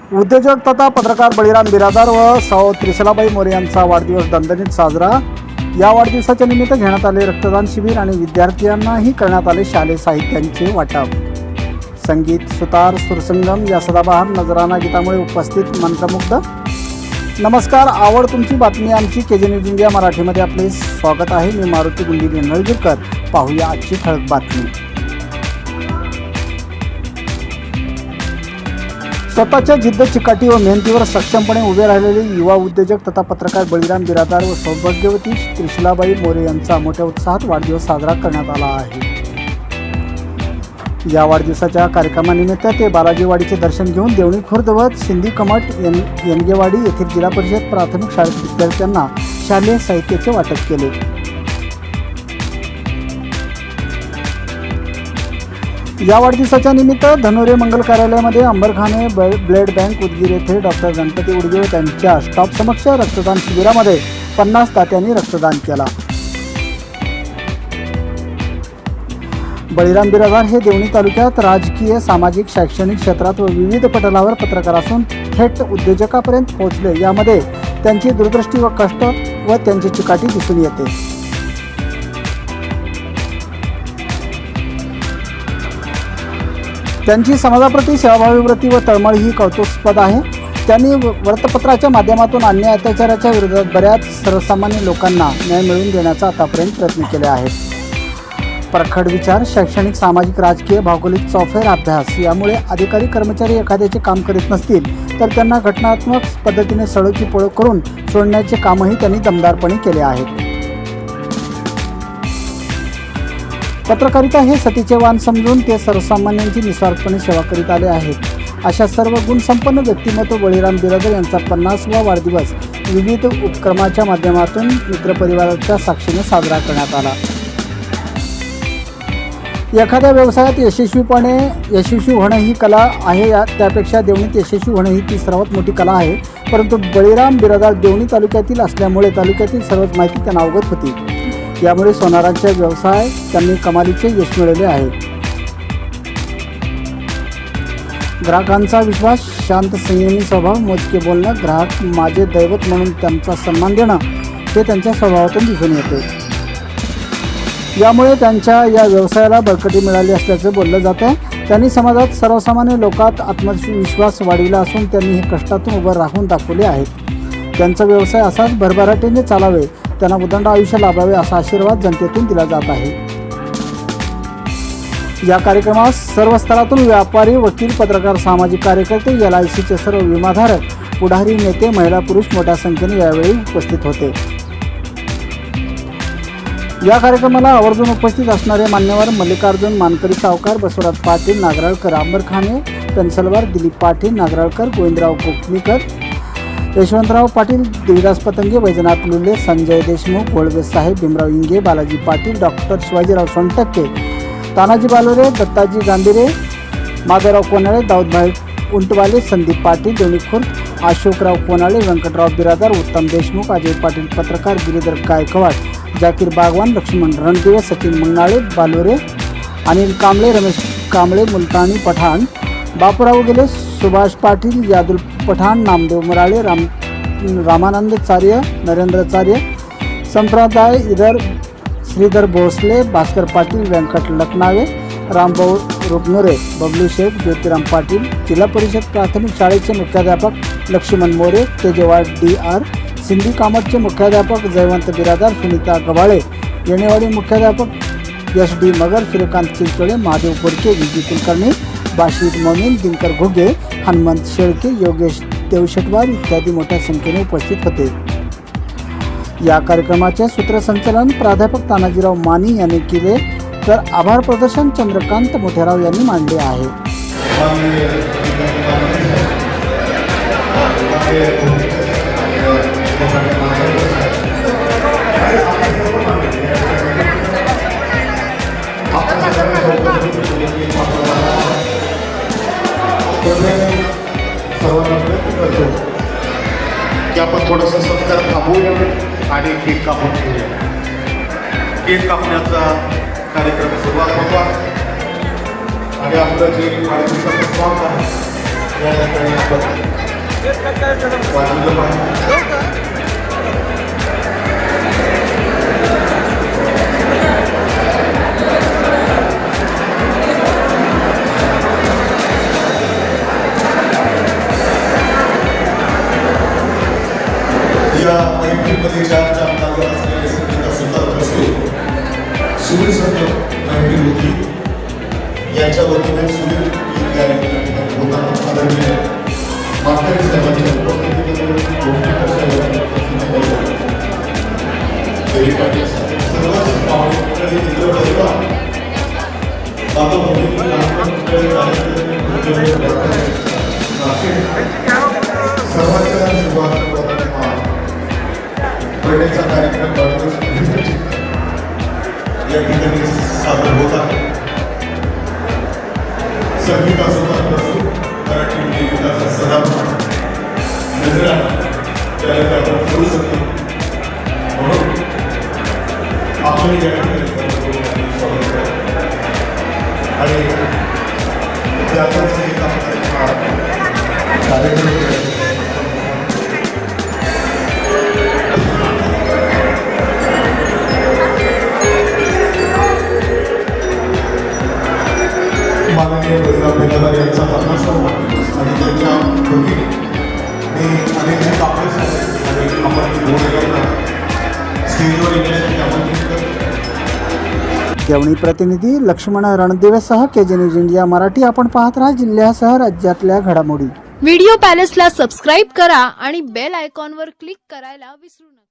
उद्योजक तथा पत्रकार बळीराम बिरादार व सौ त्रिशलाबाई मोरे यांचा वाढदिवस दणदणीत साजरा। या वाढदिवसाच्या निमित्त घेण्यात आले रक्तदान शिबिर आणि विद्यार्थ्यांनाही करण्यात आले शालेय साहित्यांचे वाटप। संगीत, सुतार, सुरसंगम या सदाबहार नजराना गीतामुळे उपस्थित मंत्रमुग्ध। नमस्कार, आवड तुमची बातमी आमची केजी न्यूज इंडिया मराठीमध्ये आपले स्वागत आहे। मी मारुती गुंडी नळगीरकर। पाहूया आजची ठळक बातमी। स्वतःच्या जिद्द, चिकाटी व मेहनतीवर सक्षमपणे उभे राहिलेले युवा उद्योजक तथा पत्रकार बळीराम बिरादार व सौभाग्यवती त्रिशलाबाई मोरे यांचा मोठ्या उत्साहात वाढदिवस साजरा करण्यात आला आहे। या वाढदिवसाच्या कार्यक्रमानिमित्त ते बालाजीवाडीचे दर्शन घेऊन देवणी खुर्द व सिंधी कमट येनगेवाडी येथील जिल्हा परिषद प्राथमिक शाळेत विद्यार्थ्यांना शालेय साहित्याचे वाटप केले। या वाढदिवसाच्या निमित्त धनोरे मंगल कार्यालयामध्ये अंबरखाने ब्लड बँक उदगीर येथे डॉक्टर गणपती उडगे व त्यांच्या स्टाफ समक्ष रक्तदान शिबिरामध्ये 50 दात्यांनी रक्तदान केला। बळीराम बिरादार हे देवणी तालुक्यात राजकीय, सामाजिक, शैक्षणिक क्षेत्रात व विविध पटलावर पत्रकार असून थेट उद्योजकापर्यंत पोहोचले। यामध्ये त्यांची दूरदृष्टी व कष्ट व त्यांची चिकाटी दिसून येते। त्यांची समाजाप्रती सेवाभावी वृत्ती व तळमळ ही कौतुकास्पद आहे। त्यांनी वृत्तपत्राच्या माध्यमातून अन्याय अत्याचाराच्या विरोधात बऱ्याच सर्वसामान्य लोकांना न्याय मिळवून देण्याचा आतापर्यंत प्रयत्न केले आहेत। परखड विचार, शैक्षणिक, सामाजिक, राजकीय, भौगोलिक चौफेर अभ्यास यामुळे अधिकारी कर्मचारी एखाद्याचे काम करीत नसतील तर त्यांना घटनात्मक पद्धतीने सळोखी पळो करून सोडण्याचे कामही त्यांनी दमदारपणे केले आहे। पत्रकारिता हे सतीचे वाण समजून ते सर्वसामान्यांची निस्वार्थपणे सेवा करीत आले आहेत। अशा सर्व गुणसंपन्न व्यक्तिमत्व बळीराम बिरादार यांचा 50वा वाढदिवस विविध उपक्रमाच्या माध्यमातून मित्रपरिवाराच्या साक्षीने साजरा करण्यात आला। एखाद्या व्यवसायात यशस्वी होणं ही कला आहे, त्यापेक्षा देवणीत यशस्वी होणं ही ती सर्वात मोठी कला आहे। परंतु बळीराम बिरादार देवणी तालुक्यातील असल्यामुळे तालुक्यातील सर्वच माहिती त्यांना अवगत होती। यामुळे सोनारांच्या व्यवसाय त्यांनी कमालीचे यश मिळवले आहे। ग्राहकांचा विश्वास, शांत संयमी स्वभाव, मोजके बोलणं, ग्राहक माझे दैवत म्हणून त्यांचा सन्मान देणं हे त्यांच्या स्वभावातून दिसून येते। यामुळे त्यांच्या या व्यवसायाला बळकटी मिळाली असल्याचं बोललं जातं। त्यांनी समाजात सर्वसामान्य लोकात आत्मविश्वास वाढविला असून त्यांनी हे कष्टातून उभं राहून दाखवले आहेत। त्यांचा व्यवसाय असाच भरभराटीने चालावे, त्यांना उदंड आयुष्य लाभावे असा आशीर्वाद जनतेतून दिला जात आहे। या कार्यक्रमात सर्व स्तरातून व्यापारी, वकील, पत्रकार, सामाजिक कार्यकर्ते, LICचे सर्व विमाधारक, पुढारी, नेते, महिला, पुरुष मोठ्या संख्येने यावेळी उपस्थित होते। या कार्यक्रमाला आवर्जून उपस्थित असणारे मान्यवर मल्लिकार्जुन मानकरी सावकार, बसवराज पाटील नागराळकर, अंबरखाने पेन्सलवार, दिलीप पाटील नागराळकर, गोविंदराव कोकणीकर, यशवंतराव पाटील, देवीदास पतंगे, वैजनाथ लुले, संजय देशमुख, गोळवे साहेब, भीमराव इंगे, बालाजी पाटील, डॉक्टर शिवाजीराव सोनटक्के, तानाजी बालोरे, दत्ताजी गांभीरे, माधवराव कोनाळे, दाऊदभाई उंटवाले, संदीप पाटील, देवणी खुर्द, अशोकराव कोनाळे, व्यंकटराव बिरादार, उत्तम देशमुख, अजय पाटील पत्रकार, गिरीधर गायकवाड, जाकीर बागवान, लक्ष्मण रणदिवे, सचिन मंगनाळे, बालोरे, अनिल कांबळे, रमेश कांबळे, मुलतानी पठाण, बापूराव गेले, सुभाष पाटील, यादुल पठाण, नामदेव मुराळे, रामानंद चार्य, नरेंद्र चार्य, संप्रदाय इधर, श्रीधर भोसले, भास्कर पाटील, व्यंकट लखनावे, रामभाऊ रुपनोरे, बबलू शेख, ज्योतिराम पाटील, जिल्हा परिषद प्राथमिक शाळेचे मुख्याध्यापक लक्ष्मण मोरे, तेजवाड DR, सिंधी कामतचे मुख्याध्यापक जयवंत बिरादार, सुनीता गव्हाळे, येणेवाडी मुख्याध्यापक SD मगर, सूर्यकांत चिंचोळे, महादेव बोडके, विजी कुलकर्णी, बाशिद मोमीन, दिनकर घुगे, हनुमंत शेळके, योगेश देवशेटवार इत्यादी मोठ्या संख्येने उपस्थित होते। या कार्यक्रमाचे सूत्रसंचालन प्राध्यापक तानाजीराव मानी यांनी केले तर आभार प्रदर्शन चंद्रकांत मोठेराव यांनी मांडले आहे। सर्वांना प्रयत्न करतो की आपण थोडंसं सत्कार थांबवूया आणि केक कापून घेऊया। केक कापण्याचा कार्यक्रम सुरुवात होता आणि आपलं जे वाढदिवसाचं स्वागत आहे या ठिकाणी आपण वाजवलं पाहिजे. या मैत्रीमध्ये चार जामदार असलेले संगीता सुतार बसवे सुनील संत मैत्री होती यांच्या वतीने सुनील गीत गायन या ठिकाणी होताना आदरणीय मास्टर साहेबांच्या उपस्थितीमध्ये सर्वच पाहुणे मंडळी मित्र परिवार बाबा भगिनी लहान मंडळी सर्वांच्या शुभारंभ बर्थडेचा कार्यक्रम या ठिकाणी सादर होत आहे. संगीता सुतार बसवे मराठी गीताचा सदा नजरा त्याला आपण करू शकतो म्हणून आपण या ठिकाणी आणि त्यातच एक आपला कार्यक्रम माननीय बळीराम बेलादार यांचा 50वा वाढदिवस आणि त्यांच्या भगिनी अनेक आपले आणि आपण बोललेला स्टेजवर येण्यासाठी आमंत्रित करतो. देवणी प्रतिनिधी लक्ष्मण रणदिवेसह केजी न्यूज इंडिया मराठी. आपण पाहत राहा जिल्ह्यासह राज्यातल्या घडामोडी. व्हिडिओ पॅलेसला सबस्क्राईब करा आणि बेल आयकॉनवर क्लिक करायला विसरू नका.